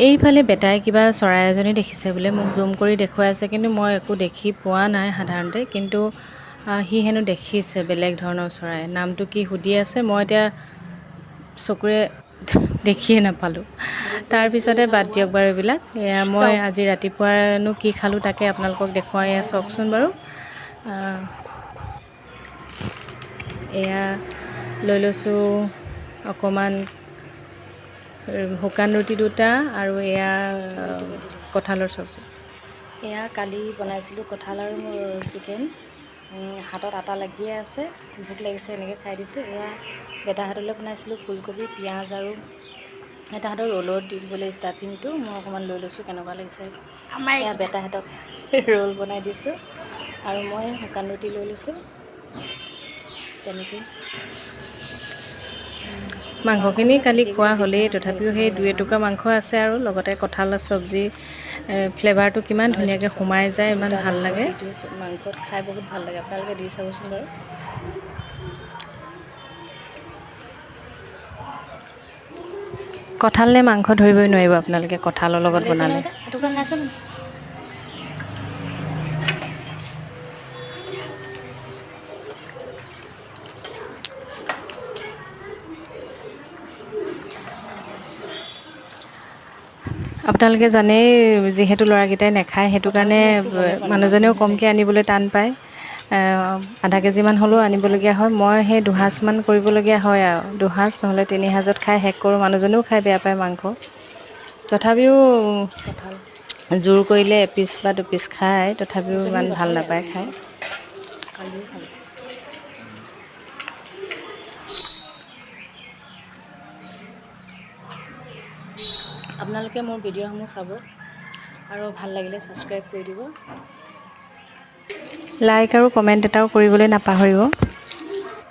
এইফালে বেটাই কিবা চৰাই এজনী দেখিছে বোলে, মোক জুম কৰি দেখুৱাই আছে, কিন্তু মই একো দেখি পোৱা নাই সাধাৰণতে। কিন্তু সি হেনো দেখিছে বেলেগ ধৰণৰ চৰাই, নামটো কি সুধি আছে। মই এতিয়া চকুৰে দেখিয়ে নাপালোঁ। তাৰপিছতে বাদ দিয়ক বাৰু এইবিলাক। মই আজি ৰাতিপুৱানো কি খালোঁ তাকে আপোনালোকক দেখুৱাই চাওকচোন বাৰু। এয়া লৈ লৈছোঁ অকণমান শুকান ৰুটি দুটা, আৰু এয়া কঁঠালৰ চব্জি। এয়া কালি বনাইছিলোঁ কঁঠাল আৰু চিকেন। হাতত আটা লাগিয়ে আছে, ভোক লাগিছে এনেকৈ খাই দিছোঁ। এয়া বেটাহাতলৈ বনাইছিলোঁ ফুলকবি, পিঁয়াজ, আৰু তাহাঁতৰ ৰোলত দিবলৈ ষ্টাফিংটো মই অকণমান লৈ লৈছোঁ, কেনেকুৱা লাগিছে। এয়া বেটাহঁতক ৰোল বনাই দিছোঁ, আৰু মই শুকান ৰুটি লৈ লৈছোঁ তেনেকৈ। মাংসখিনি কালি খোৱা হ'লেই, তথাপিও সেই দুই এটুকুৰা মাংস আছে, আৰু লগতে কঁঠালৰ চব্জি। ফ্লেভাৰটো কিমান ধুনীয়াকৈ সোমাই যায়, ইমান ভাল লাগে। মাংসত খাই বহুত ভাল লাগে, আপোনালোকে দি চাবচোন বাৰু। কঁঠাল নে মাংস ধৰিবই নোৱাৰিব আপোনালোকে কঁঠালৰ লগত বনালে। আপোনালোকে জানেই, যিহেতু ল'ৰাকেইটাই নাখায়, সেইটো কাৰণে মানুহজনেও কমকৈ আনিবলৈ টান পায়। আধা কেজিমান হ'লেও আনিবলগীয়া হয়। মই সেই দুসাঁজমান কৰিবলগীয়া হয়, আৰু দুসাঁজ নহ'লে তিনি সাঁজত খাই শেষ কৰোঁ। মানুহজনেও খাই বেয়া পায় মাংস, তথাপিও জোৰ কৰিলে এপিচ বা দুপিচ খায়, তথাপিও ইমান ভাল নাপায় খাই। আপোনালোকে মোৰ ভিডিঅ'সমূহ চাব, আৰু ভাল লাগিলে ছাবস্ক্ৰাইব কৰি দিব। লাইক আৰু কমেণ্ট এটাও কৰিবলৈ নাপাহৰিব।